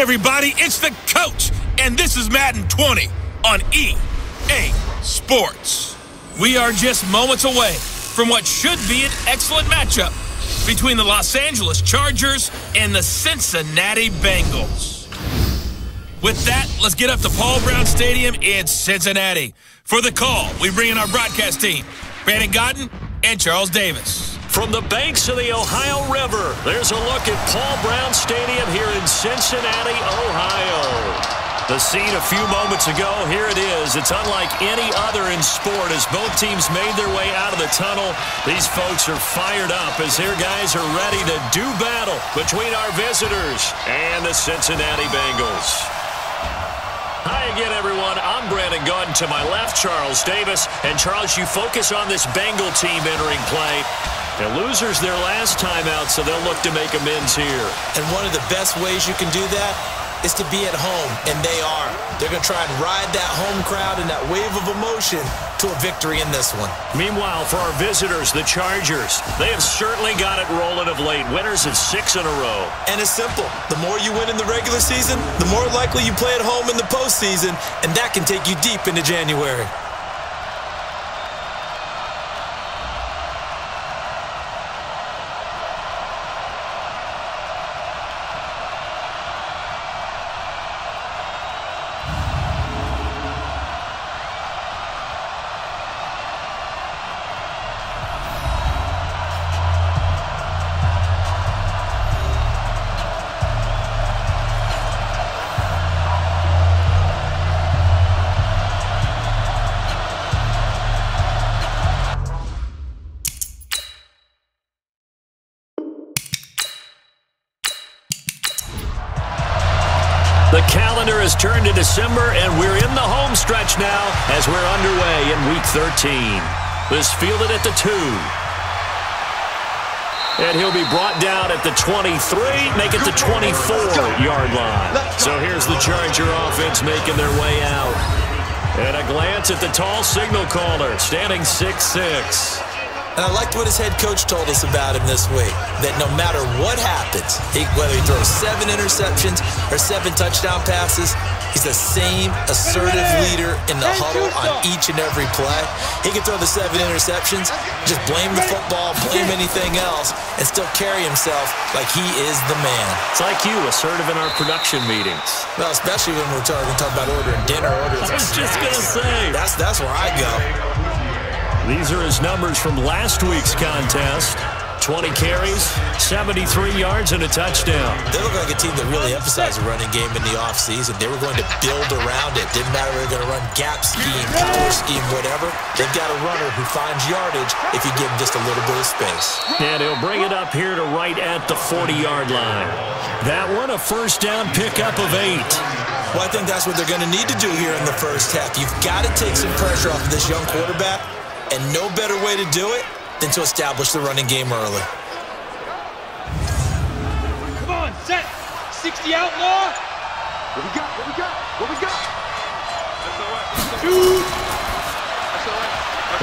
everybody, it's the coach, and this is Madden 20 on EA Sports. We are just moments away from what should be an excellent matchup between the Los Angeles Chargers and the Cincinnati Bengals. With that, let's get up to Paul Brown Stadium in Cincinnati. For the call, we bring in our broadcast team, Brandon Godden and Charles Davis. From the banks of the Ohio River, there's a look at Paul Brown Stadium here in Cincinnati, Ohio. The scene a few moments ago, here it is. It's unlike any other in sport as both teams made their way out of the tunnel. These folks are fired up as their guys are ready to do battle between our visitors and the Cincinnati Bengals. Hi again, everyone. I'm Brandon Godden. To my left, Charles Davis. And Charles, you focus on this Bengal team entering play. The losers their last time out, so they'll look to make amends here. And one of the best ways you can do that is to be at home, and they are. They're going to try and ride that home crowd and that wave of emotion to a victory in this one. Meanwhile, for our visitors, the Chargers, they have certainly got it rolling of late. Winners of 6 in a row. And it's simple. The more you win in the regular season, the more likely you play at home in the postseason, and that can take you deep into January. The calendar has turned to December, and we're in the home stretch now as we're underway in Week 13. This fielded at the 2. And he'll be brought down at the 23, make it the 24-yard line. So here's the Charger offense making their way out. And a glance at the tall signal caller, standing 6'6". And I liked what his head coach told us about him this week, that no matter what happens, whether he throws 7 interceptions or 7 touchdown passes, he's the same assertive leader in the huddle on each and every play. He can throw the 7 interceptions, just blame the football, blame anything else, and still carry himself like he is the man. It's like you, assertive in our production meetings. Well, especially when we're talking about ordering dinner. I was just going to say. That's where I go. These are his numbers from last week's contest. 20 carries, 73 yards, and a touchdown. They look like a team that really emphasized the running game in the offseason. They were going to build around it. Didn't matter if they were going to run gap scheme, power scheme, whatever. They've got a runner who finds yardage if you give him just a little bit of space. And he'll bring it up here to right at the 40-yard line. That one, a first down pickup of 8. Well, I think that's what they're going to need to do here in the first half. You've got to take some pressure off of this young quarterback. And no better way to do it than to establish the running game early. Come on, set. 60 outlaw. What we got? What we got? What we got? Shoot.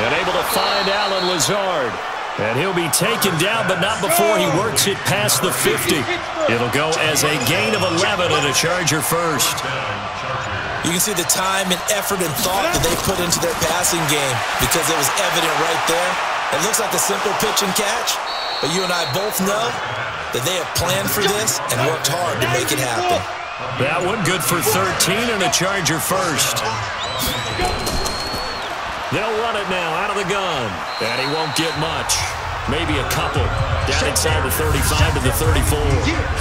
And able to find Alan Lazard. And he'll be taken down, but not before he works it past the 50. It'll go as a gain of 11 and a Charger first. You can see the time and effort and thought that they put into their passing game because it was evident right there. It looks like a simple pitch and catch, but you and I both know that they have planned for this and worked hard to make it happen. That one good for 13 and a Charger first. They'll run it now out of the gun, and he won't get much. Maybe a couple. Down inside the 35 to the 34.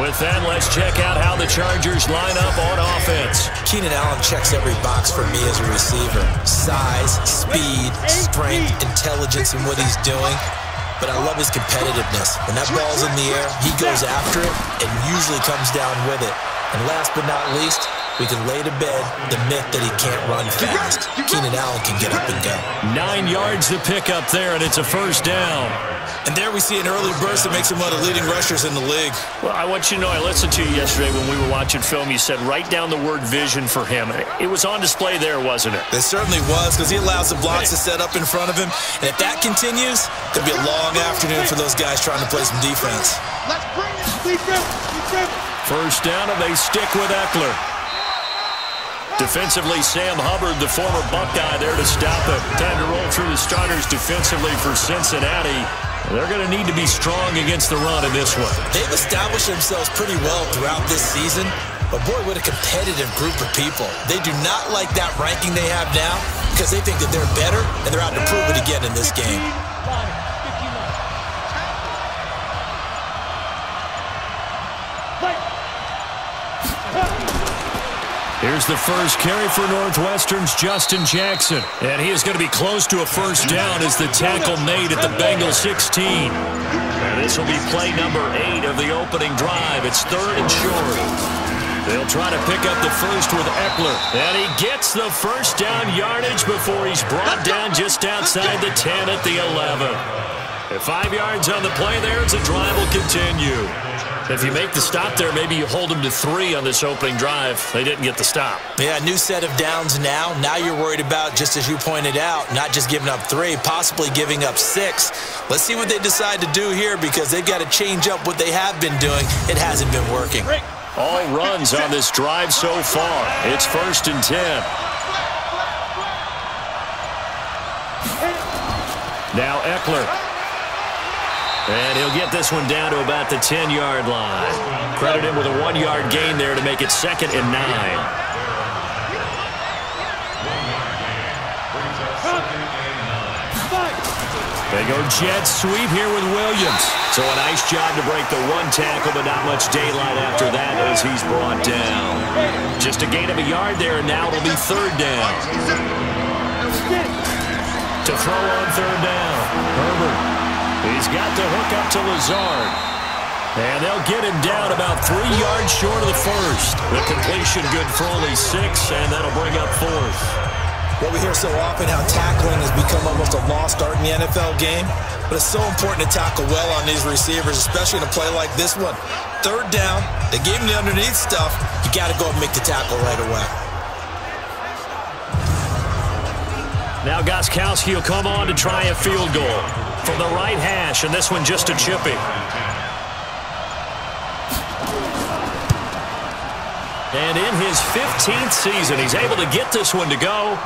With that, let's check out how the Chargers line up on offense. Keenan Allen checks every box for me as a receiver. Size, speed, strength, intelligence in what he's doing. But I love his competitiveness. When that ball's in the air, he goes after it and usually comes down with it. And last but not least, we can lay to bed the myth that he can't run fast. Keenan Allen can get up and go. 9 yards to pick up there, and it's a first down. And there we see an early burst that makes him one of the leading rushers in the league. Well, I want you to know, I listened to you yesterday when we were watching film. You said write down the word vision for him. It was on display there, wasn't it? It certainly was, because he allows the blocks to set up in front of him. And if that continues, it'll be a long afternoon for those guys trying to play some defense. Let's bring it, defense. First down, and they stick with Eckler. Defensively, Sam Hubbard, the former Buckeye, there to stop it. Time to roll through the starters defensively for Cincinnati. They're going to need to be strong against the run in this one. They've established themselves pretty well throughout this season, but boy, what a competitive group of people. They do not like that ranking they have now because they think that they're better, and they're out to prove it again in this game. Here's the first carry for Northwestern's Justin Jackson. And he is going to be close to a first down as the tackle made at the Bengals 16. And this will be play number 8 of the opening drive. It's 3rd and short. They'll try to pick up the first with Eckler. And he gets the first down yardage before he's brought down just outside the 10 at the 11. At 5 yards on the play there, as the drive will continue. If you make the stop there, maybe you hold them to 3 on this opening drive. They didn't get the stop. Yeah, new set of downs now. Now you're worried about, just as you pointed out, not just giving up 3, possibly giving up 6. Let's see what they decide to do here because they've got to change up what they have been doing. It hasn't been working. All runs on this drive so far. It's 1st and 10. Now Eckler. And he'll get this one down to about the 10-yard line. Credit him with a 1-yard gain there to make it 2nd and 9. They go jet sweep here with Williams. So a nice job to break the 1 tackle, but not much daylight after that as he's brought down. Just a gain of a yard there, and now it'll be 3rd down. To throw on 3rd down, Herbert. He's got the hook up to Lazard. And they'll get him down about 3 yards short of the first. The completion good for only 6, and that'll bring up 4th. Well, we hear so often how tackling has become almost a lost art in the NFL game, but it's so important to tackle well on these receivers, especially in a play like this one. 3rd down, they gave him the underneath stuff. You got to go and make the tackle right away. Now Gostkowski will come on to try a field goal from the right hash, and this one just a chippy. And in his 15th season, he's able to get this one to go,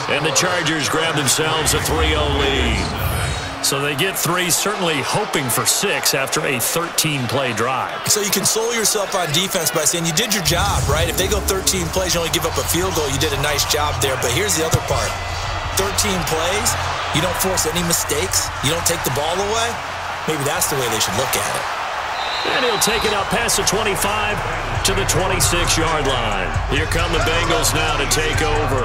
and the Chargers grab themselves a 3-0 lead. So they get 3, certainly hoping for 6 after a 13-play drive. So you console yourself on defense by saying you did your job, right? If they go 13 plays, you only give up a field goal, you did a nice job there. But here's the other part. 13 plays, you don't force any mistakes, you don't take the ball away. Maybe that's the way they should look at it. And he'll take it out past the 25 to the 26-yard line. Here come the Bengals now to take over.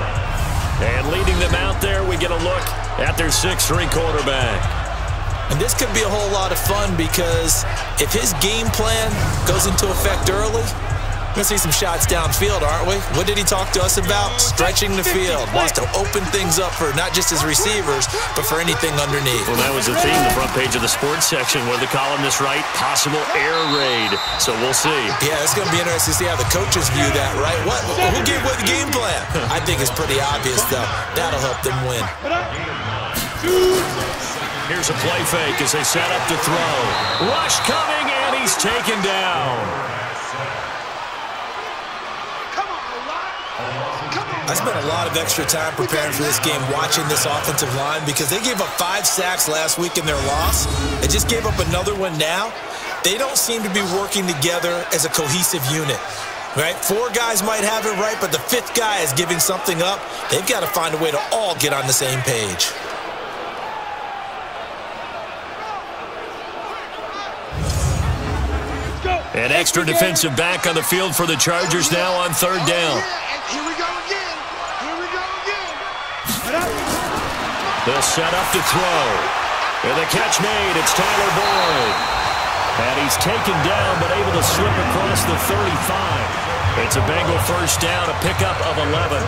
And leading them out there, we get a look at their 6'3" quarterback. And this could be a whole lot of fun because if his game plan goes into effect early, we're going to see some shots downfield, aren't we? What did he talk to us about? Stretching the field. Wants to open things up for not just his receivers, but for anything underneath. Well, that was the theme, the front page of the sports section, where the columnist write, possible air raid. So we'll see. Yeah, it's going to be interesting to see how the coaches view that, right? Who gave away the game plan? I think it's pretty obvious, though. That'll help them win. Here's a play fake as they set up to throw. Rush coming, and he's taken down. I spent a lot of extra time preparing for this game watching this offensive line because they gave up 5 sacks last week in their loss. They just gave up another one now. They don't seem to be working together as a cohesive unit, right? 4 guys might have it right, but the 5th guy is giving something up. They've got to find a way to all get on the same page. An extra defensive back on the field for the Chargers now on 3rd down. Here we go again. They'll set up to throw. And the catch made. It's Tyler Boyd. And he's taken down, but able to slip across the 35. It's a Bengal first down, a pickup of 11.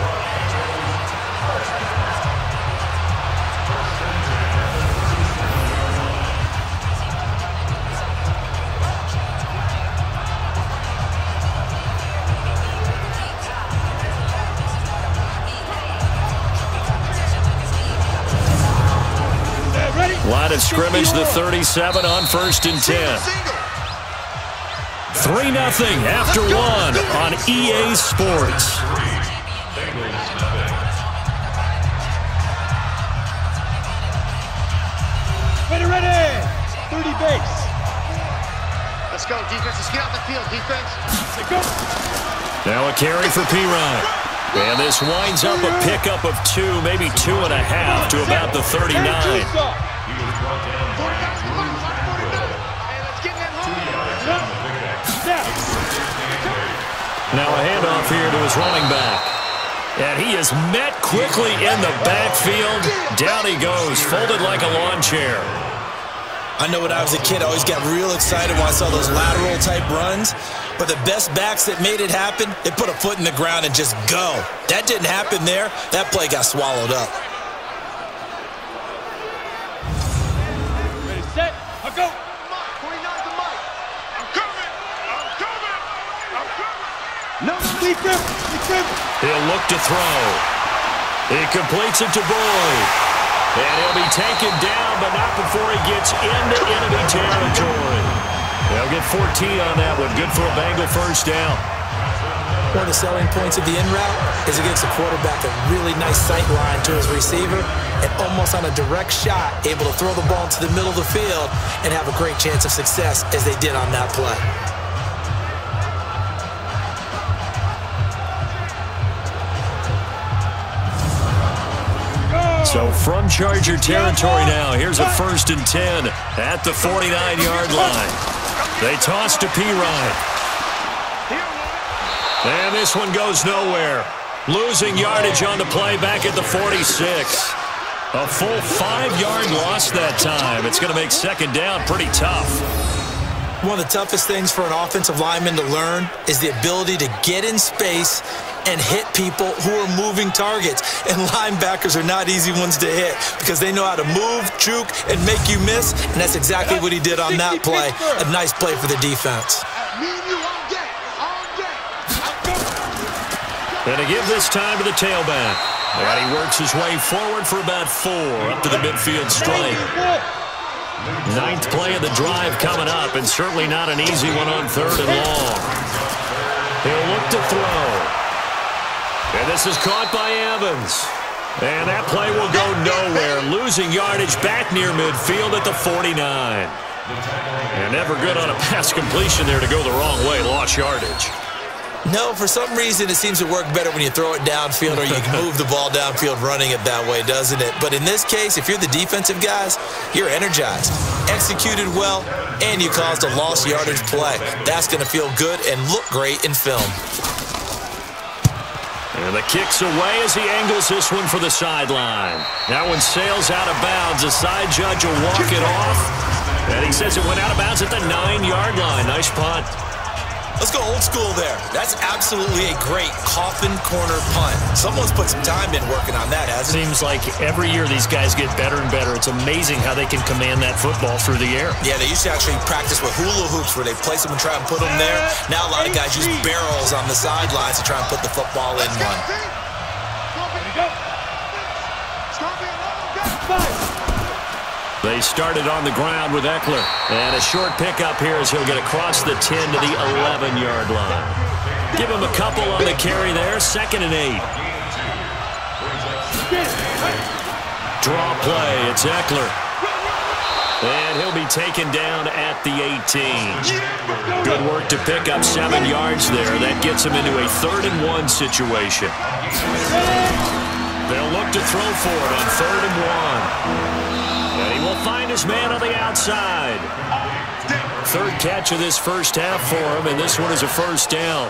Line of scrimmage, the 37 on 1st and 10. 3-0 after one on EA Sports. Ready. 30 base. Let's go, defense. Let's get out the field, defense. Let's go. Now a carry for P-Ryan. And this winds up a pickup of 2, maybe 2.5 to about the 39. Now a handoff here to his running back. And he is met quickly in the backfield. Down he goes, folded like a lawn chair. I know when I was a kid, I always got real excited when I saw those lateral-type runs. But the best backs that made it happen, they put a foot in the ground and just go. That didn't happen there. That play got swallowed up. Ready, set, I'll go. 49 to Mike. I'm coming. No, deep grip. He'll look to throw. He completes it to Boyd. And he'll be taken down, but not before he gets into enemy territory. They'll get 14 on that one. Good for a Bengal first down. One of the selling points of the in route is it gives the quarterback a really nice sight line to his receiver and almost on a direct shot, able to throw the ball into the middle of the field and have a great chance of success as they did on that play. So from Charger territory now, here's a 1st and 10 at the 49-yard line. They toss to P-Ryan. And this one goes nowhere. Losing yardage on the play back at the 46. A full 5-yard loss that time. It's going to make second down pretty tough. One of the toughest things for an offensive lineman to learn is the ability to get in space and hit people who are moving targets. And linebackers are not easy ones to hit because they know how to move, juke, and make you miss. And that's exactly what he did on that play. A nice play for the defense. And to give this time to the tailback. And he works his way forward for about 4 up to the midfield stripe. 9th play of the drive coming up, and certainly not an easy one on 3rd and long. He'll look to throw. And this is caught by Evans. And that play will go nowhere. Losing yardage back near midfield at the 49. And never good on a pass completion there to go the wrong way. Lost yardage. No, for some reason, it seems to work better when you throw it downfield or you can move the ball downfield running it that way, doesn't it? But in this case, if you're the defensive guys, you're energized, executed well, and you caused a lost yardage play. That's going to feel good and look great in film. And the kick's away as he angles this one for the sideline. That one sails out of bounds. The side judge will walk it off. And he says it went out of bounds at the 9-yard line. Nice punt. Let's go old school there. That's absolutely a great coffin corner punt. Someone's put some time in working on that, hasn't it? Seems like every year these guys get better and better. It's amazing how they can command that football through the air. Yeah, they used to actually practice with hula hoops where they place them and try and put them there. Now a lot of guys use barrels on the sidelines to try and put the football in one. They started on the ground with Eckler. And a short pickup here as he'll get across the 10 to the 11-yard line. Give him a couple on the carry there. 2nd and 8. Draw play. It's Eckler. And he'll be taken down at the 18. Good work to pick up 7 yards there. That gets him into a 3rd and 1 situation. They'll look to throw for it on 3rd and 1. And he will find his man on the outside. 3rd catch of this first half for him, and this one is a first down.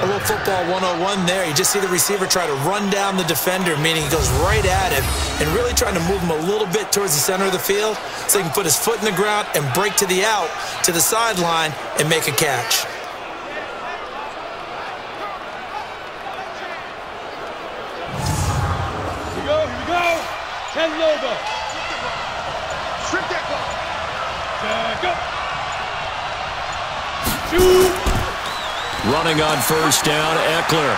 A little football 101 there. You just see the receiver try to run down the defender, meaning he goes right at him and really trying to move him a little bit towards the center of the field so he can put his foot in the ground and break to the out, to the sideline, and make a catch. Here we go. 10 Loba. Strip that ball. Go. Shoot. Running on first down, Eckler.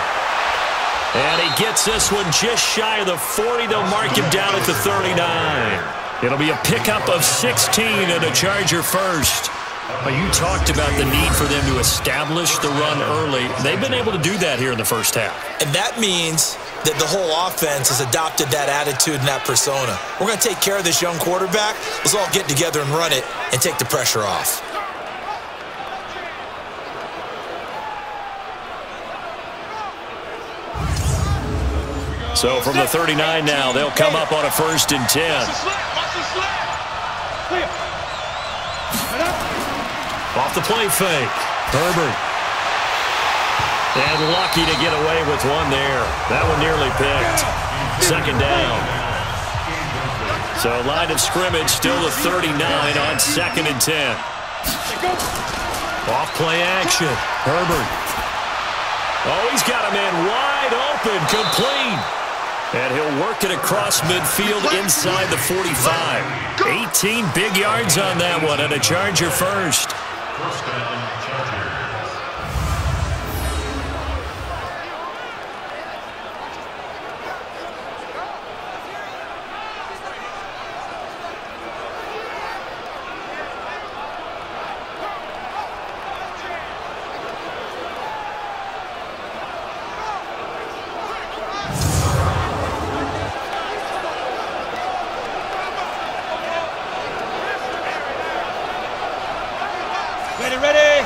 And he gets this one just shy of the 40. They'll mark him down at the 39. It'll be a pickup of 16 and a Charger first. Well, you talked about the need for them to establish the run early. They've been able to do that here in the first half. And that means that the whole offense has adopted that attitude and that persona. We're going to take care of this young quarterback. Let's all get together and run it and take the pressure off. So from the 39 now, they'll come up on a 1st and 10. Off the play fake. Herbert. And lucky to get away with one there. That one nearly picked. 2nd down. So line of scrimmage still the 39 on 2nd and 10. Off play action. Herbert. Oh, he's got a man wide open. Complete. And he'll work it across midfield inside the 45. 18 big yards on that one and a Charger first.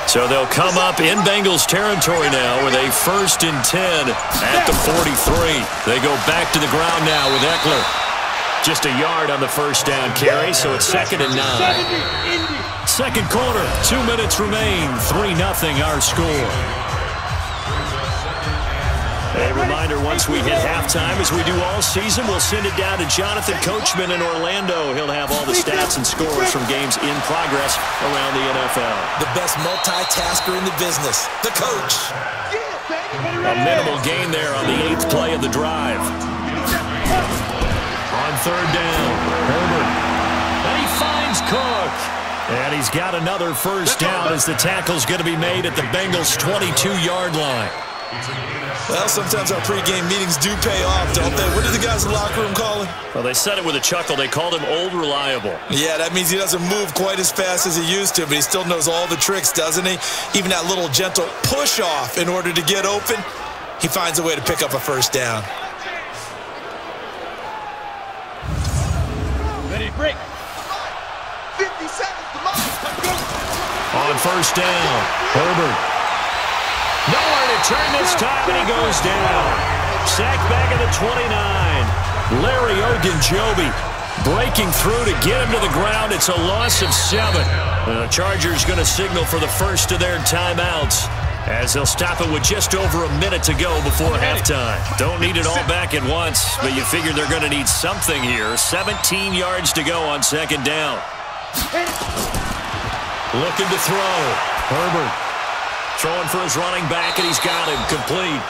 So they'll come up in Bengals territory now with a 1st and 10 at the 43. They go back to the ground now with Eckler. Just a yard on the 1st down carry, so it's 2nd and 9. Second quarter, 2 minutes remain. 3-0 our score. A reminder, once we hit halftime, as we do all season, we'll send it down to Jonathan Coachman in Orlando. He'll have all the stats and scores from games in progress around the NFL. The best multitasker in the business, the coach. A minimal gain there on the 8th play of the drive. On 3rd down, Herbert. And he finds Cook. And he's got another 1st down as the tackle's going to be made at the Bengals' 22-yard line. Well, sometimes our pregame meetings do pay off, don't they? What did the guys in the locker room call him? Well, they said it with a chuckle. They called him Old Reliable. Yeah, that means he doesn't move quite as fast as he used to, but he still knows all the tricks, doesn't he? Even that little gentle push-off in order to get open, he finds a way to pick up a 1st down. Ready, break. 50 seconds, come on. On 1st down, Herbert. Nowhere to turn this time, and he goes down. Sacked back at the 29. Larry Ogunjobi breaking through to get him to the ground. It's a loss of 7. The Chargers going to signal for the first of their timeouts as they'll stop it with just over a minute to go before halftime. Don't need it all back at once, but you figure they're going to need something here. 17 yards to go on 2nd down. Looking to throw. Herbert. Throwing for his running back, and he's got him complete.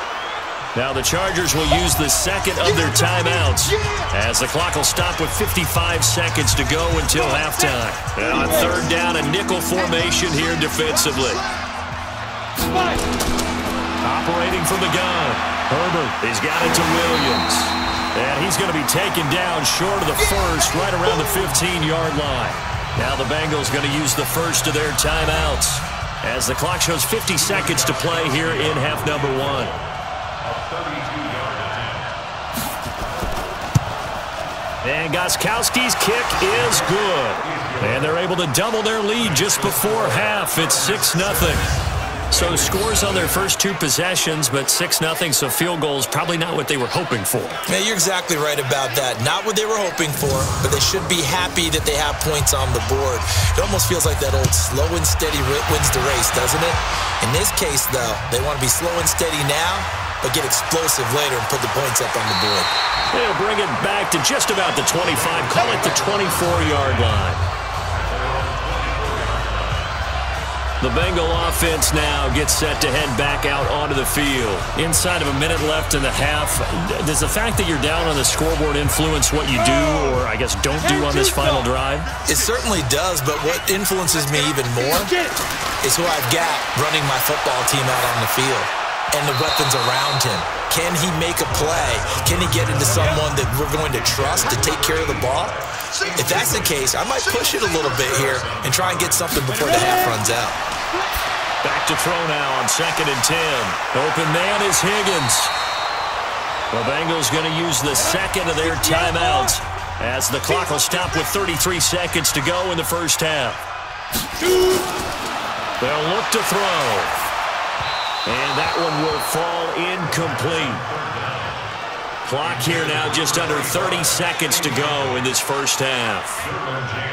Now the Chargers will use the 2nd of their timeouts as the clock will stop with 55 seconds to go until halftime. And on 3rd down, a nickel formation here defensively. Operating from the gun. Herbert, he's got it to Williams. And he's going to be taken down short of the 1st, right around the 15-yard line. Now the Bengals going to use the 1st of their timeouts as the clock shows 50 seconds to play here in half number 1. And Gostkowski's kick is good. And they're able to double their lead just before half. It's 6-0. So scores on their first 2 possessions, but 6-0, so field goals probably not what they were hoping for. Yeah, you're exactly right about that. Not what they were hoping for, but they should be happy that they have points on the board. It almost feels like that old slow and steady wins the race, doesn't it? In this case, though, they want to be slow and steady now, but get explosive later and put the points up on the board. They'll bring it back to just about the 25, call it the 24-yard line. The Bengal offense now gets set to head back out onto the field. Inside of a minute left in the half, does the fact that you're down on the scoreboard influence what you do, or I guess don't do on this final drive? It certainly does, but what influences me even more is who I've got running my football team out on the field. and the weapons around him. Can he make a play? Can he get into someone that we're going to trust to take care of the ball? If that's the case, I might push it a little bit here and try and get something before the half runs out. Back to throw now on 2nd and 10. Open man is Higgins. The Bengals going to use the second of their timeouts as the clock will stop with 33 seconds to go in the first half. They'll look to throw. And that one will fall incomplete. Clock here now just under 30 seconds to go in this first half.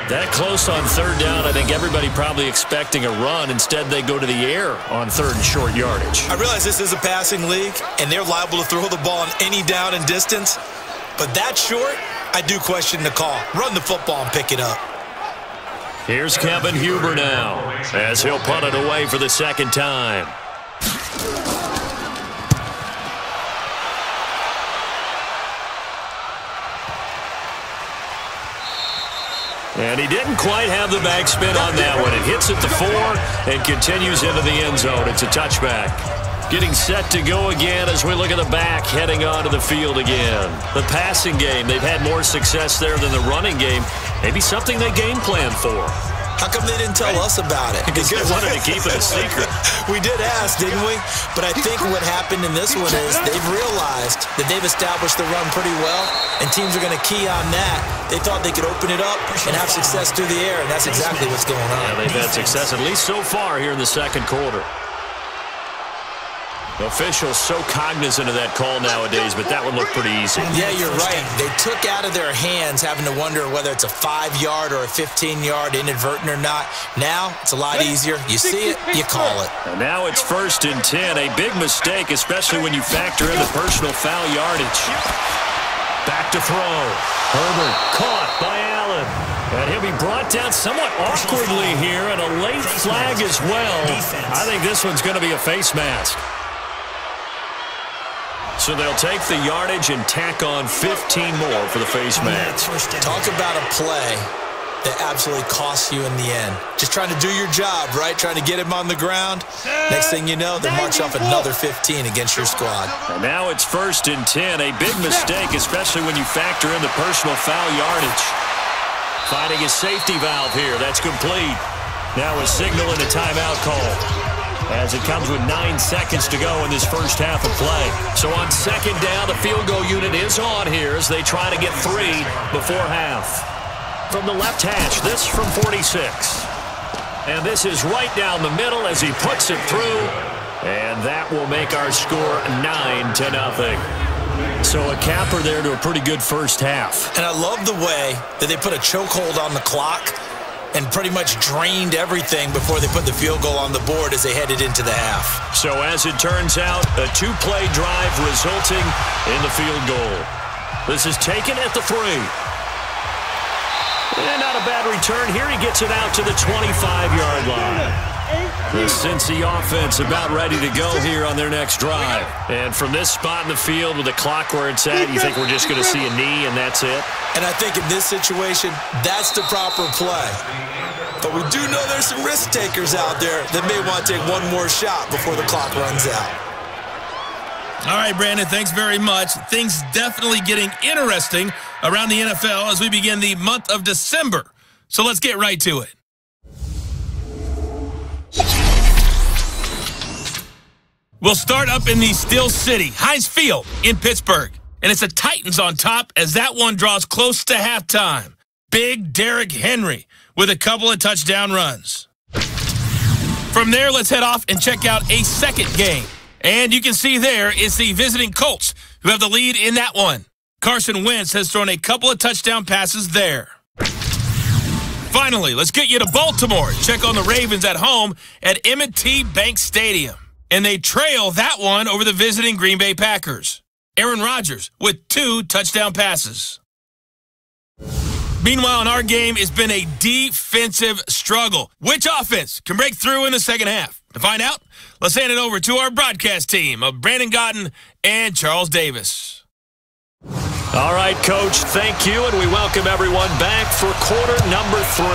That close on 3rd down, I think everybody probably expecting a run. Instead, they go to the air on 3rd and short yardage. I realize this is a passing league, and they're liable to throw the ball on any down and distance. But that short, I do question the call. Run the football and pick it up. Here's Kevin Huber now as he'll punt it away for the second time. And he didn't quite have the backspin on that one. It hits at the 4 and continues into the end zone. It's a touchback. Getting set to go again as we look at the back, heading onto the field again. The passing game, they've had more success there than the running game. Maybe something they game plan for. How come they didn't tell us about it? Because they wanted to keep it a secret. We did ask, didn't we? But I think what happened in this one is they've realized that they've established the run pretty well, and teams are going to key on that. They thought they could open it up and have success through the air, and that's exactly what's going on. Yeah, they've had success, at least so far, here in the second quarter. Officials so cognizant of that call nowadays, but that one looked pretty easy. Yeah, you're right. They took out of their hands having to wonder whether it's a 5-yard or a 15-yard, inadvertent or not. Now, it's a lot easier. You see it, you call it. And now it's 1st and 10. A big mistake, especially when you factor in the personal foul yardage. Back to throw. Herbert caught by Allen. And he'll be brought down somewhat awkwardly here, and a late flag as well. I think this one's going to be a face mask. So they'll take the yardage and tack on 15 more for the face mask. Talk about a play that absolutely costs you in the end. Just trying to do your job, right? Trying to get him on the ground. Next thing you know, they march off another 15 against your squad. And now it's 1st and 10. A big mistake, especially when you factor in the personal foul yardage. Finding a safety valve here. That's complete. Now a signal and a timeout call, as it comes with 9 seconds to go in this first half of play. So on 2nd down, the field goal unit is on here as they try to get 3 before half. From the left hash, this from 46. And this is right down the middle as he puts it through. And that will make our score 9-0. So a capper there to a pretty good first half. And I love the way that they put a chokehold on the clock and pretty much drained everything before they put the field goal on the board as they headed into the half. So as it turns out, a 2-play drive resulting in the field goal. This is taken at the 3. And not a bad return here. He gets it out to the 25-yard line. The Cincy offense about ready to go here on their next drive. And from this spot in the field with the clock where it's at, you think we're just going to see a knee and that's it? And I think in this situation, that's the proper play. But we do know there's some risk takers out there that may want to take one more shot before the clock runs out. All right, Brandon, thanks very much. Things definitely getting interesting around the NFL as we begin the month of December. So let's get right to it. We'll start up in the Steel City, Heinz Field in Pittsburgh. And it's the Titans on top as that one draws close to halftime. Big Derrick Henry with a couple of touchdown runs. From there, let's head off and check out a second game. And you can see there is the visiting Colts who have the lead in that one. Carson Wentz has thrown a couple of touchdown passes there. Finally, let's get you to Baltimore. Check on the Ravens at home at M&T Bank Stadium. And they trail that one over the visiting Green Bay Packers. Aaron Rodgers with 2 touchdown passes. Meanwhile, in our game, it's been a defensive struggle. Which offense can break through in the second half? To find out, let's hand it over to our broadcast team of Brandon Gotten and Charles Davis. All right, Coach, thank you, and we welcome everyone back for quarter number 3.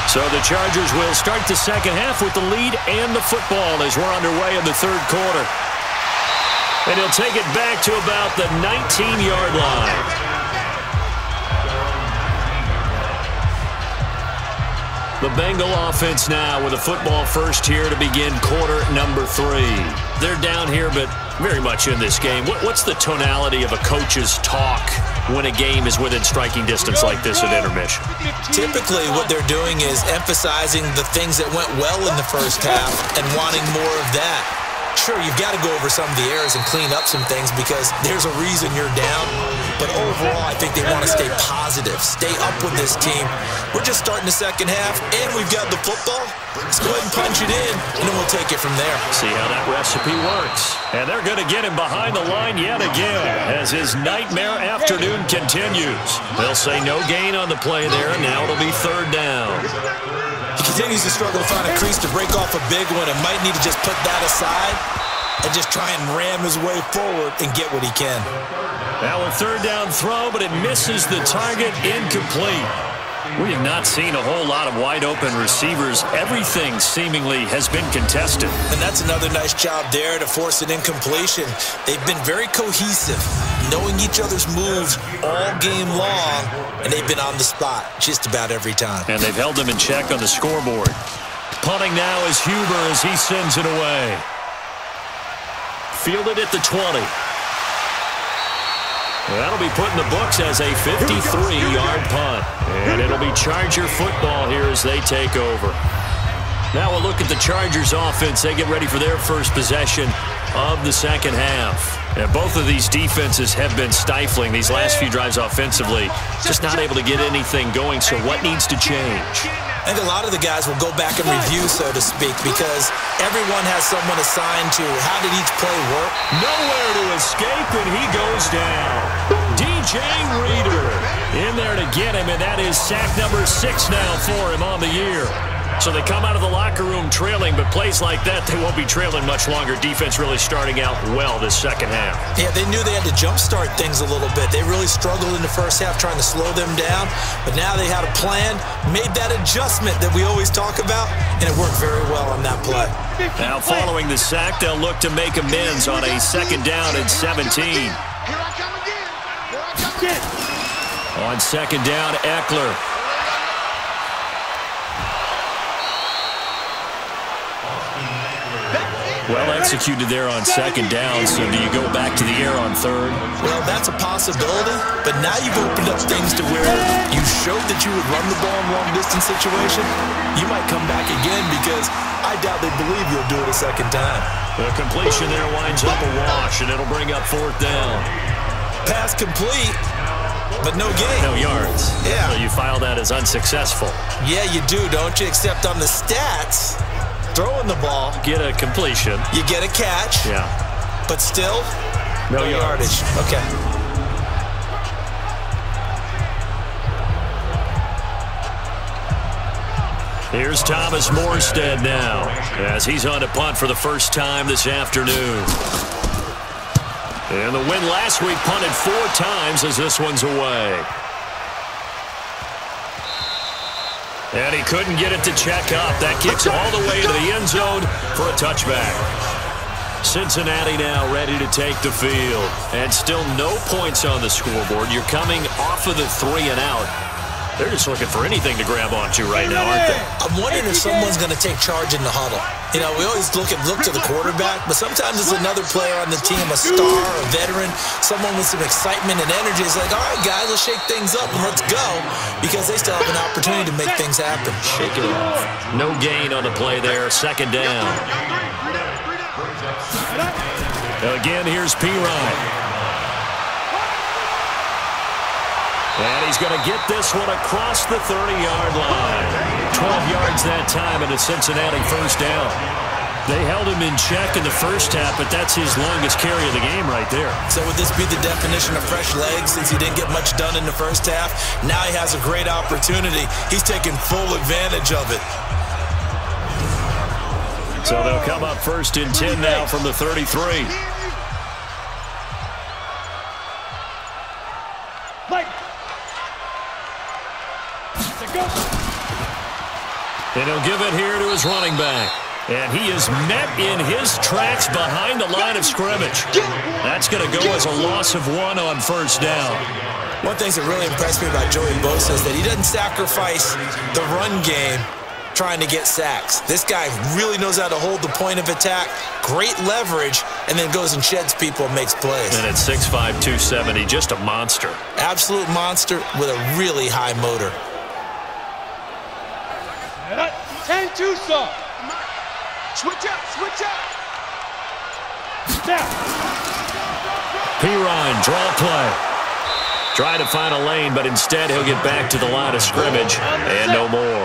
So the Chargers will start the second half with the lead and the football as we're underway in the third quarter. And he'll take it back to about the 19-yard line. The Bengal offense now with a football first here to begin quarter number 3. They're down here, but very much in this game. What's the tonality of a coach's talk when a game is within striking distance like this at intermission? Typically, what they're doing is emphasizing the things that went well in the first half and wanting more of that. Sure, you've got to go over some of the errors and clean up some things because there's a reason you're down. But overall, I think they want to stay positive, stay up with this team. We're just starting the second half, and we've got the football. Let's go ahead and punch it in, and then we'll take it from there. See how that recipe works. And they're going to get him behind the line yet again as his nightmare afternoon continues. They'll say no gain on the play there, and now it'll be third down. He continues to struggle to find a crease to break off a big one and might need to just put that aside and just try and ram his way forward and get what he can. Now a third down throw, but it misses the target, incomplete. We have not seen a whole lot of wide-open receivers. Everything seemingly has been contested. And that's another nice job there to force an incompletion. They've been very cohesive, knowing each other's moves all game long, and they've been on the spot just about every time. And they've held them in check on the scoreboard. Punting now is Huber as he sends it away. Fielded at the 20. That'll be put in the books as a 53-yard punt. And it'll be Charger football here as they take over. Now we'll look at the Chargers offense. They get ready for their first possession of the second half. And both of these defenses have been stifling these last few drives offensively. Just not able to get anything going, so what needs to change? I think a lot of the guys will go back and review, so to speak, because everyone has someone assigned to how did each play work. Nowhere to escape, and he goes down. DJ Reader in there to get him, and that is sack number 6 now for him on the year. So they come out of the locker room trailing, but plays like that, they won't be trailing much longer. Defense really starting out well this second half. Yeah, they knew they had to jumpstart things a little bit. They really struggled in the first half trying to slow them down, but now they had a plan, made that adjustment that we always talk about, and it worked very well on that play. Now following the sack, they'll look to make amends on a second down and 17. Here I come again. Here I come again. On second down, Eckler. Well executed there on second down, so do you go back to the air on third? Well, that's a possibility, but now you've opened up things to where you showed that you would run the ball in long-distance situation. You might come back again because I doubt they believe you'll do it a second time. The completion there winds up a wash, and it'll bring up fourth down. Pass complete, but no gain. No yards. Yeah. So you file that as unsuccessful. Yeah, you do, don't you? Except on the stats, throwing the ball, Get a completion. you get a catch, Yeah. but still, No yardage. Okay. Here's Thomas Morstead now, as he's on to punt for the first time this afternoon. And the win last week punted 4 times as this one's away. And he couldn't get it to check up. That kicks all the way to the end zone for a touchback. Cincinnati now ready to take the field. And still no points on the scoreboard. You're coming off of the 3 and out. They're just looking for anything to grab onto right now, aren't they? I'm wondering if someone's going to take charge in the huddle. You know, we always look to the quarterback, but sometimes it's another player on the team, a star, a veteran, someone with some excitement and energy. It's like, all right, guys, let's shake things up and let's go, because they still have an opportunity to make things happen. Shake it off. No gain on the play there. Second down. Again, here's Pirine. And he's going to get this one across the 30-yard line. 12 yards that time, and a Cincinnati first down. They held him in check in the first half, but that's his longest carry of the game right there. So would this be the definition of fresh legs since he didn't get much done in the first half? Now he has a great opportunity. He's taking full advantage of it. So they'll come up first and 10 now from the 33. And he'll give it here to his running back. And he is met in his tracks behind the line of scrimmage. That's going to go as a loss of 1 on first down. One thing that really impressed me about Joey Bosa is that he doesn't sacrifice the run game trying to get sacks. This guy really knows how to hold the point of attack, great leverage, and then goes and sheds people and makes plays. And at 6'5", 270, just a monster. Absolute monster with a really high motor. 10-2 saw. Switch up, switch up. Snap. Pirine, draw play. Try to find a lane, but instead he'll get back to the line of scrimmage, and no more.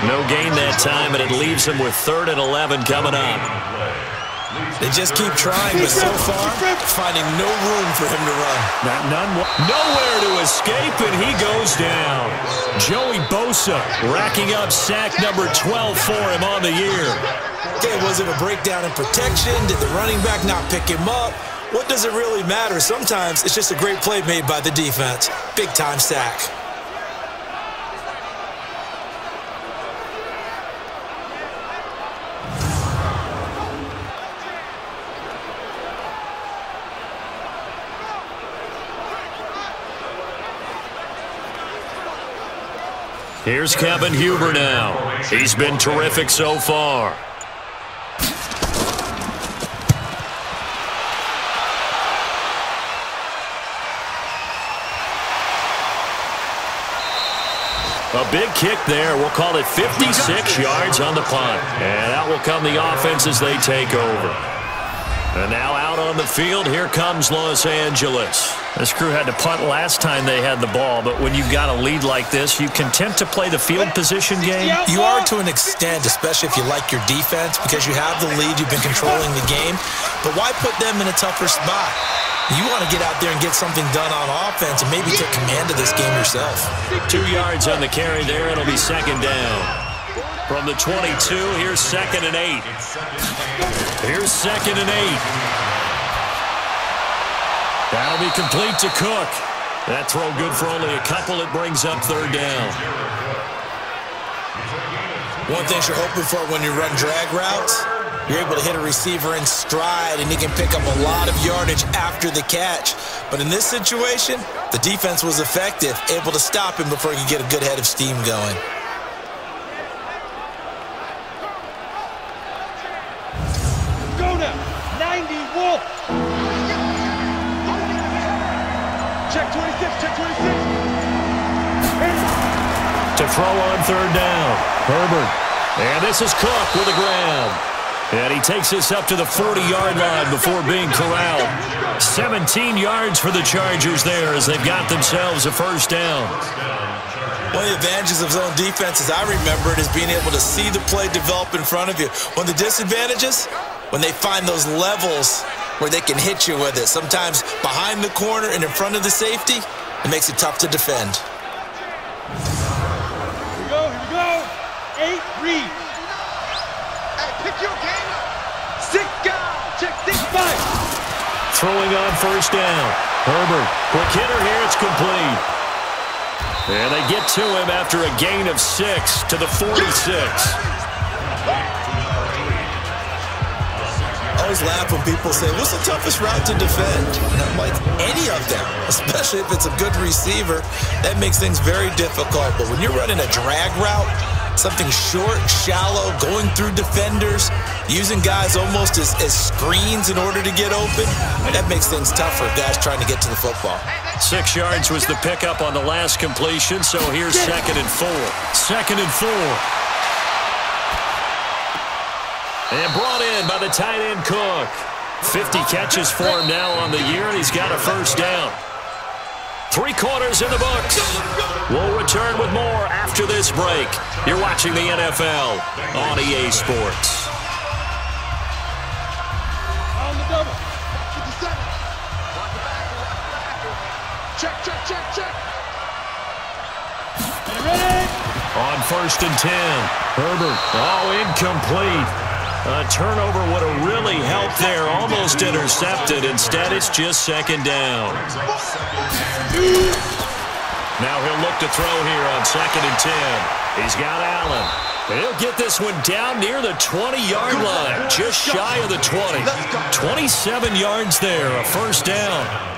No gain that time, and it leaves him with 3rd and 11 coming up. They just keep trying, but so far, finding no room for him to run. Nowhere to escape, and he goes down. Joey Bosa racking up sack number 12 for him on the year. Okay, was it a breakdown in protection? Did the running back not pick him up? What does it really matter? Sometimes it's just a great play made by the defense. Big-time sack. Here's Kevin Huber now. He's been terrific so far. A big kick there. We'll call it 56 yards on the punt. And out will come the offense as they take over. And now out on the field, here comes Los Angeles. This crew had to punt last time they had the ball, but when you've got a lead like this, you content to play the field position game? You are to an extent, especially if you like your defense, because you have the lead, you've been controlling the game. But why put them in a tougher spot? You want to get out there and get something done on offense and maybe take command of this game yourself. 2 yards on the carry there. It'll be 2nd down. From the 22, here's 2nd and 8. Here's 2nd and 8. That'll be complete to Cook. That throw good for only a couple. It brings up 3rd down. One thing you're hoping for when you run drag routes, you're able to hit a receiver in stride, and he can pick up a lot of yardage after the catch. But in this situation, the defense was effective, able to stop him before he could get a good head of steam going. Go now. 90 Wolf. Check 26, check 26. To throw on 3rd down. Herbert. And this is Cook with the ground. And he takes this up to the 40-yard line before being corralled. 17 yards for the Chargers there as they've got themselves a 1st down. One of the advantages of zone defense, as I remember it, is being able to see the play develop in front of you. One of the disadvantages, when they find those levels where they can hit you with it. Sometimes behind the corner and in front of the safety, it makes it tough to defend. Here we go, here we go. 8 read. Hey, pick your game up. 6 guys. Check 6-5. Throwing on 1st down. Herbert, quick hitter here, it's complete. And they get to him after a gain of 6 to the 46. I always laugh when people say, what's the toughest route to defend? And I'm like, any of them, especially if it's a good receiver. That makes things very difficult. But when you're running a drag route, something short, shallow, going through defenders, using guys almost as screens in order to get open, that makes things tough for guys trying to get to the football. 6 yards was the pickup on the last completion, so here's 2nd and 4. 2nd and 4. And brought in by the tight end Cook. 50 catches for him now on the year, and he's got a 1st down. 3 quarters in the books. We'll return with more after this break. You're watching the NFL on EA Sports. On the double. Check, check, check, check. Ready? On 1st and 10. Herbert. Oh, incomplete. A turnover would have really helped there. Almost intercepted. Instead, it's just 2nd down. Now he'll look to throw here on 2nd and 10. He's got Allen. He'll get this one down near the 20-yard line, just shy of the 20. 27 yards there, a first down.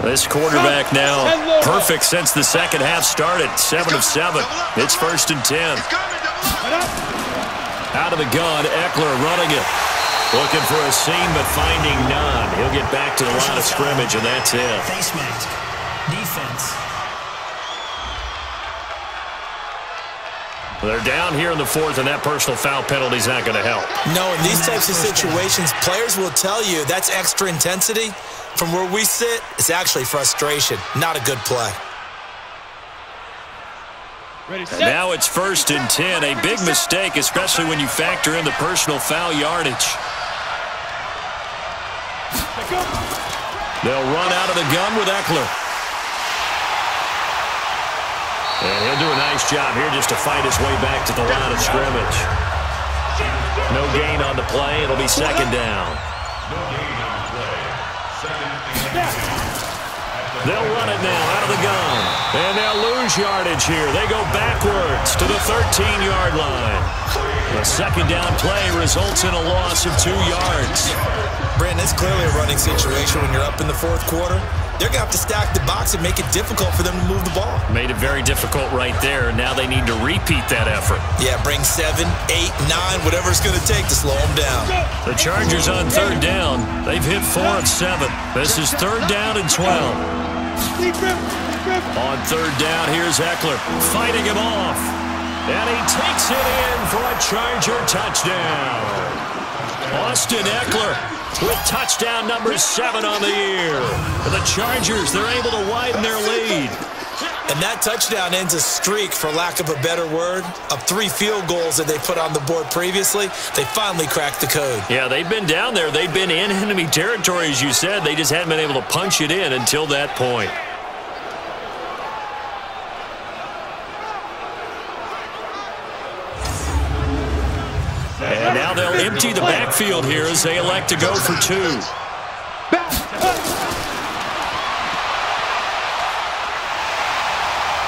This quarterback now perfect since the second half started. 7 of 7. It's 1st and 10. Out of the gun, Eckler running it. Looking for a seam, but finding none. He'll get back to the line of scrimmage, and that's it. Face mask. Defense. They're down here in the 4th, and that personal foul penalty is not going to help. No, in these types of situations, players will tell you that's extra intensity. From where we sit, it's actually frustration. Not a good play. And now it's 1st and 10. A big mistake, especially when you factor in the personal foul yardage. They'll run out of the gun with Eckler. And he'll do a nice job here just to fight his way back to the line of scrimmage. No gain on the play. It'll be 2nd down. They'll run it now out of the gun. And they'll lose yardage here. They go backwards to the 13-yard line. The 2nd down play results in a loss of 2 yards. Brandon, it's clearly a running situation when you're up in the 4th quarter. They're going to have to stack the box and make it difficult for them to move the ball. Made it very difficult right there. Now they need to repeat that effort. Yeah, bring 7, 8, 9, whatever it's going to take to slow them down. The Chargers on 3rd down. They've hit 4 of 7. This is 3rd down and 12. On 3rd down, here's Eckler fighting him off. And he takes it in for a Charger touchdown. Austin Eckler with touchdown number 7 on the year. For the Chargers, they're able to widen their lead. And that touchdown ends a streak, for lack of a better word, of 3 field goals that they put on the board previously. They finally cracked the code. Yeah, they've been down there. They've been in enemy territory, as you said. They just hadn't been able to punch it in until that point. And now they'll empty the backfield here as they elect to go for 2.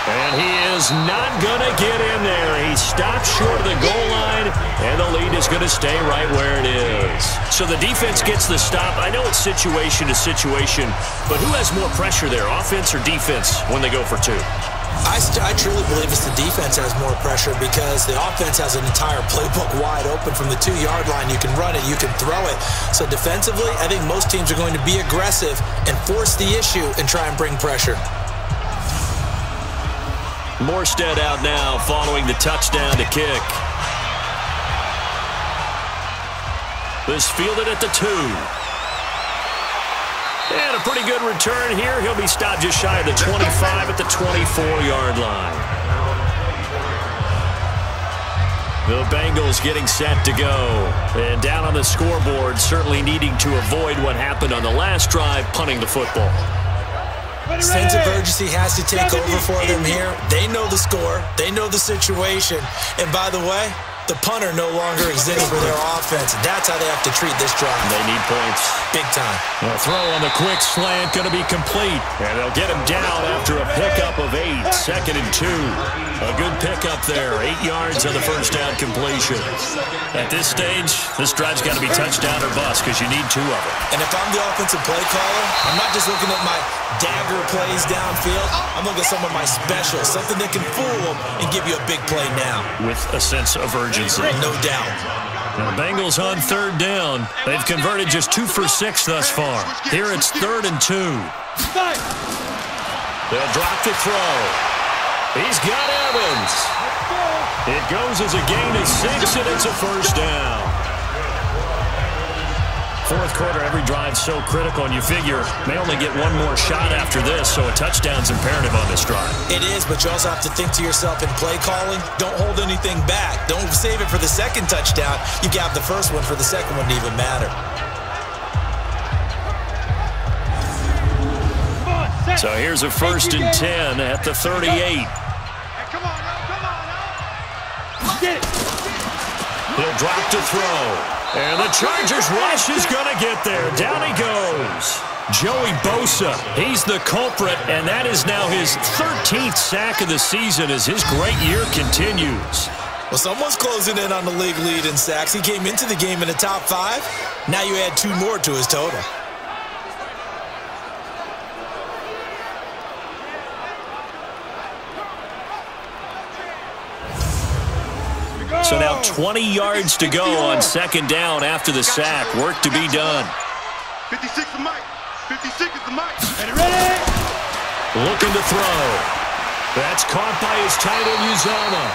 And he is not going to get in there. He stops short of the goal line, and the lead is going to stay right where it is. So the defense gets the stop. I know it's situation to situation, but who has more pressure there, offense or defense, when they go for 2? I truly believe it's the defense has more pressure because the offense has an entire playbook wide open from the 2-yard line. You can run it, you can throw it. So defensively, I think most teams are going to be aggressive and force the issue and try and bring pressure. Morstead out now following the touchdown to kick. This fielded at the 2. And a pretty good return here. He'll be stopped just shy of the 25 at the 24-yard line. The Bengals getting set to go. And down on the scoreboard, certainly needing to avoid what happened on the last drive, punting the football. Sense of urgency has to take over for them here. They know the score. They know the situation. And by the way, the punter no longer exists for their offense. That's how they have to treat this drive. They need points. Big time. A throw on the quick slant going to be complete. And they'll get him down after a pickup of 8. 2nd and 2. A good pickup there. 8 yards on the first down completion. At this stage, this drive's got to be touchdown or bust because you need 2 of them. And if I'm the offensive play caller, I'm not just looking at my dagger plays downfield. I'm looking at some of my specials, something that can fool them and give you a big play now. With a sense of urgency. No doubt. Now the Bengals on 3rd down. They've converted just 2 for 6 thus far. Here it's 3rd and 2. They'll drop the throw. He's got Evans. It goes as a gain of 6, and it's a first down. 4th quarter, every drive's so critical, and you figure may only get 1 more shot after this, so a touchdown's imperative on this drive. It is, but you also have to think to yourself in play calling, don't hold anything back. Don't save it for the 2nd touchdown. You got the first one for the 2nd one to even matter. Come on, set. So here's a 1st and 10 at the 38. Hey, come on, Get it. He'll drop to throw. And the Chargers rush is going to get there. Down he goes. Joey Bosa, he's the culprit, and that is now his 13th sack of the season as his great year continues. Well, someone's closing in on the league lead in sacks. He came into the game in the top 5. Now you add 2 more to his total. So now 20 yards to go on 2nd down after the sack. Work to be done. 56 is Mike. 56 is the Mike. Ready? Looking to throw. That's caught by his tight end, Uzomah.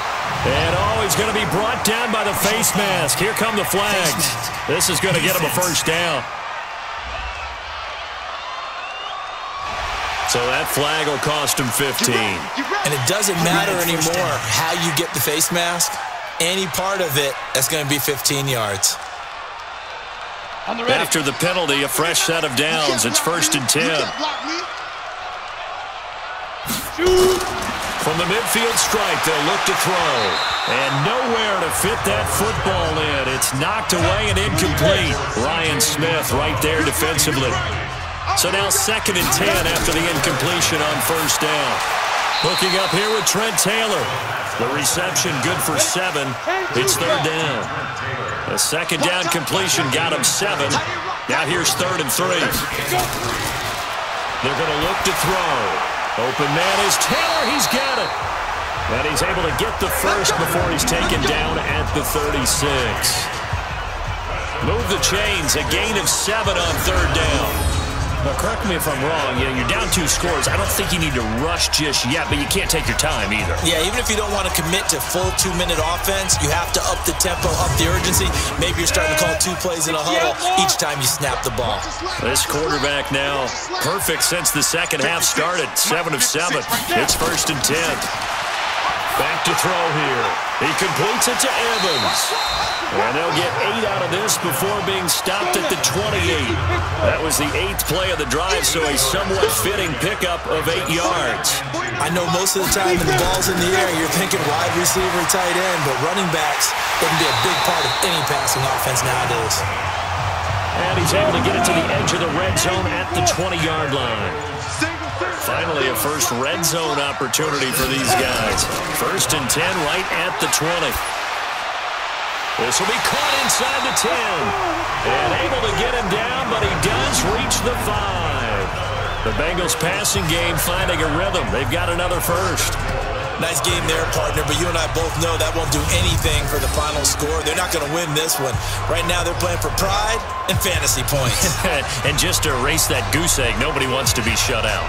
And he's going to be brought down by the face mask. Here come the flags. This is going to get him a 1st down. So that flag will cost him 15. And it doesn't matter anymore how you get the face mask. Any part of it, that's going to be 15 yards. After the penalty, a fresh set of downs. It's 1st and 10. From the midfield stripe, they'll look to throw. And nowhere to fit that football in. It's knocked away and incomplete. Ryan Smith right there defensively. So now 2nd and 10 after the incompletion on 1st down. Looking up here with Trent Taylor. The reception good for 7. It's 3rd down. A 2nd down completion got him 7. Now here's 3rd and 3. They're going to look to throw. Open man is Taylor. He's got it. And he's able to get the 1st before he's taken down at the 36. Move the chains. A gain of 7 on 3rd down. Now, correct me if I'm wrong. You're down 2 scores. I don't think you need to rush just yet, but you can't take your time either. Yeah, even if you don't want to commit to full 2-minute offense, you have to up the tempo, up the urgency. Maybe you're starting to call 2 plays in a huddle each time you snap the ball. This quarterback now perfect since the 2nd half started. 7 of 7. It's 1st and 10. Back to throw here. He completes it to Evans. And they'll get 8 out of this before being stopped at the 28. That was the 8th play of the drive, so a somewhat fitting pickup of 8 yards. I know most of the time when the ball's in the air, you're thinking wide receiver, tight end, but running backs can be a big part of any passing offense nowadays. And he's able to get it to the edge of the red zone at the 20-yard line. Finally, a first red zone opportunity for these guys. 1st and 10 right at the 20. This will be caught inside the 10. And able to get him down, but he does reach the 5. The Bengals passing game finding a rhythm. They've got another 1st. Nice game there, partner, but you and I both know that won't do anything for the final score. They're not going to win this one. Right now, they're playing for pride and fantasy points. And just to erase that goose egg, nobody wants to be shut out.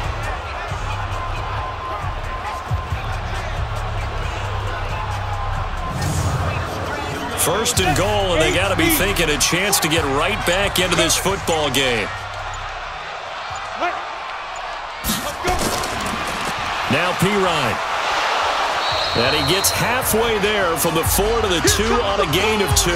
First and goal, and they got to be thinking a chance to get right back into this football game. Now Pirine. And he gets halfway there from the 4 to the 2 on a gain of 2.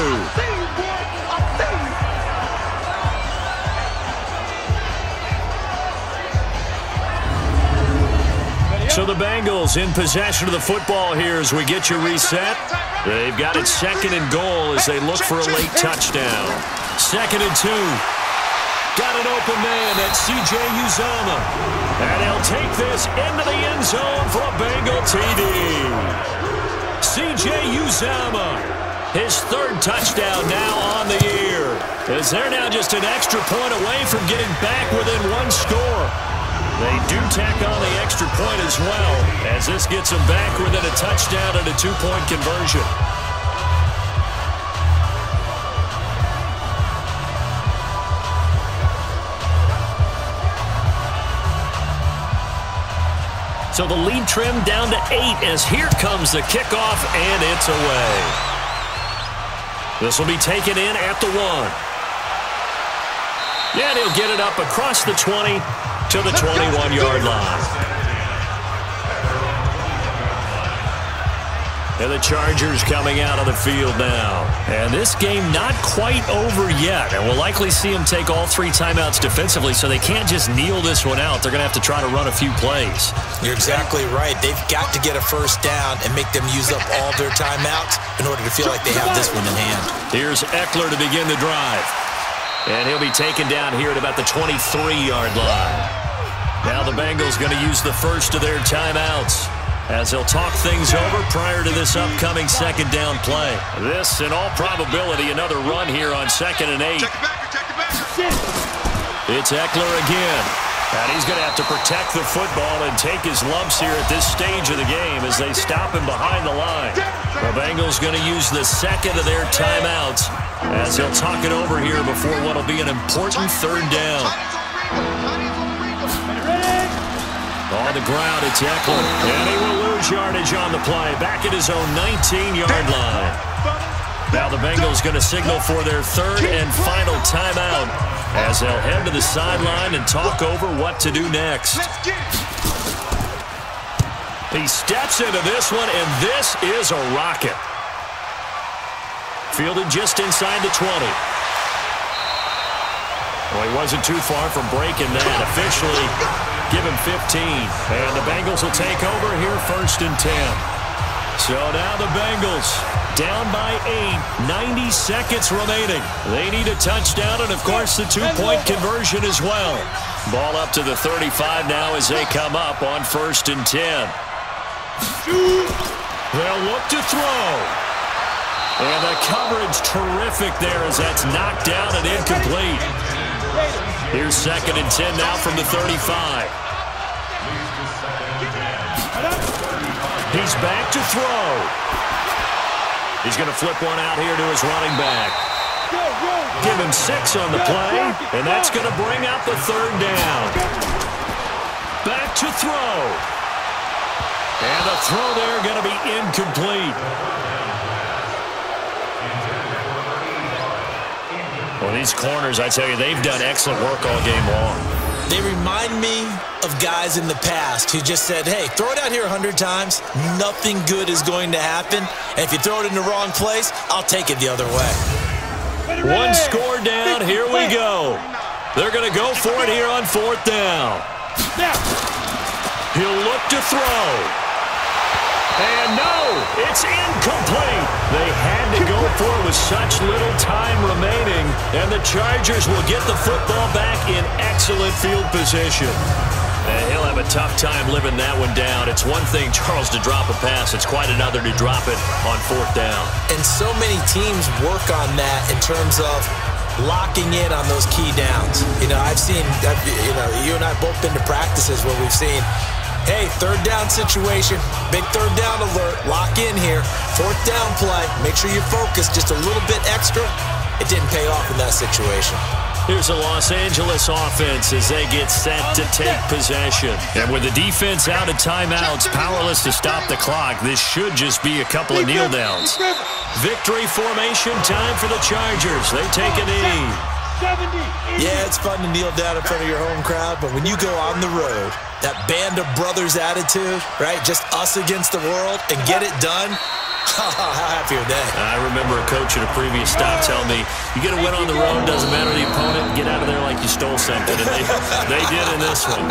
So the Bengals in possession of the football here as we get you reset. They've got it 2nd and goal as they look for a late touchdown. 2nd and 2. Got an open man. That's C.J. Uzomah. And he'll take this into the end zone for a Bengal TD. C.J. Uzomah, his 3rd touchdown now on the year. As they're now just an extra point away from getting back within 1 score. They do tack on the extra point as well, as this gets them back within a touchdown and a 2-point conversion. So the lead trimmed down to 8 as here comes the kickoff, and it's away. This will be taken in at the 1. Yeah, and he'll get it up across the 20 to the 21-yard line. And the Chargers coming out of the field now. And this game not quite over yet. And we'll likely see them take all 3 timeouts defensively, so they can't just kneel this one out. They're going to have to try to run a few plays. You're exactly right. They've got to get a first down and make them use up all their timeouts in order to feel like they have this one in hand. Here's Eckler to begin the drive. And he'll be taken down here at about the 23-yard line. Now the Bengals going to use the first of their timeouts as they'll talk things over prior to this upcoming second down play. This, in all probability, another run here on 2nd and 8. It's Eckler again. And he's going to have to protect the football and take his lumps here at this stage of the game as they stop him behind the line. The Bengals going to use the second of their timeouts as they'll talk it over here before what will be an important third down. On the ground, it's Eckler. And he will lose yardage on the play. Back at his own 19-yard line. Now the Bengals going to signal for their third and final timeout as they'll head to the sideline and talk over what to do next. He steps into this one, and this is a rocket. Fielded just inside the 20. Well, he wasn't too far from breaking that. Officially, give him 15. And the Bengals will take over here 1st and 10. So now the Bengals down by 8, 90 seconds remaining. They need a touchdown and, of course, the 2-point conversion as well. Ball up to the 35 now as they come up on 1st and 10. They'll look to throw. And the coverage terrific there as that's knocked down and incomplete. Here's 2nd and 10 now from the 35. He's back to throw. He's going to flip one out here to his running back. Give him 6 on the play, and that's going to bring out the 3rd down. Back to throw. And the throw there going to be incomplete. Well, these corners, I tell you, they've done excellent work all game long. They remind me of guys in the past who just said, hey, throw it out here 100 times. Nothing good is going to happen. And if you throw it in the wrong place, I'll take it the other way. One score down. Here we go. They're going to go for it here on 4th down. He'll look to throw. And no, it's incomplete. They had to go for it with such little time remaining, and the Chargers will get the football back in excellent field position. And he'll have a tough time living that one down. It's one thing, Charles, to drop a pass. It's quite another to drop it on 4th down. And so many teams work on that in terms of locking in on those key downs. You know, you and I both been to practices where we've seen, hey, 3rd down situation, big 3rd down alert, lock in here, 4th down play, make sure you focus just a little bit extra. It didn't pay off in that situation. Here's the Los Angeles offense as they get set to take possession. And with the defense out of timeouts, powerless to stop the clock, this should just be a couple of kneel downs. Victory formation time for the Chargers. They take a knee. Yeah, it's fun to kneel down in front of your home crowd, but when you go on the road, that band of brothers attitude, right? Just us against the world and get it done. How happy are they? I remember a coach at a previous stop telling me, you get a win on the road, doesn't matter the opponent, get out of there like you stole something. And they did in this one.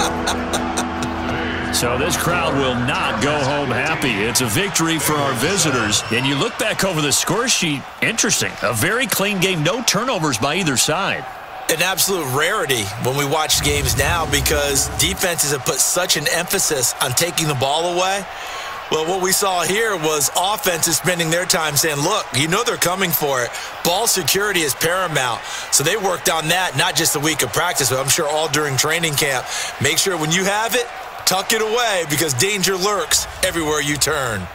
So this crowd will not go home happy. It's a victory for our visitors. And you look back over the score sheet, interesting. A very clean game, no turnovers by either side. An absolute rarity when we watch games now because defenses have put such an emphasis on taking the ball away. Well, what we saw here was offenses spending their time saying, look, you know they're coming for it. Ball security is paramount. So they worked on that, not just a week of practice, but I'm sure all during training camp. Make sure when you have it, tuck it away because danger lurks everywhere you turn.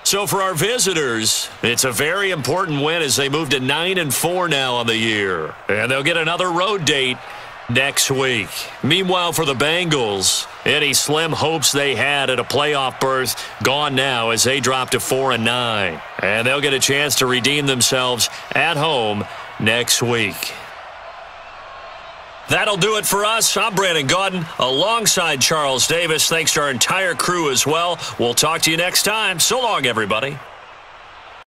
So for our visitors, it's a very important win as they move to 9-4 now on the year. And they'll get another road date next week. Meanwhile, for the Bengals, any slim hopes they had at a playoff berth gone now as they drop to 4-9. And they'll get a chance to redeem themselves at home next week. That'll do it for us. I'm Brandon Gaudin alongside Charles Davis. Thanks to our entire crew as well. We'll talk to you next time. So long, everybody.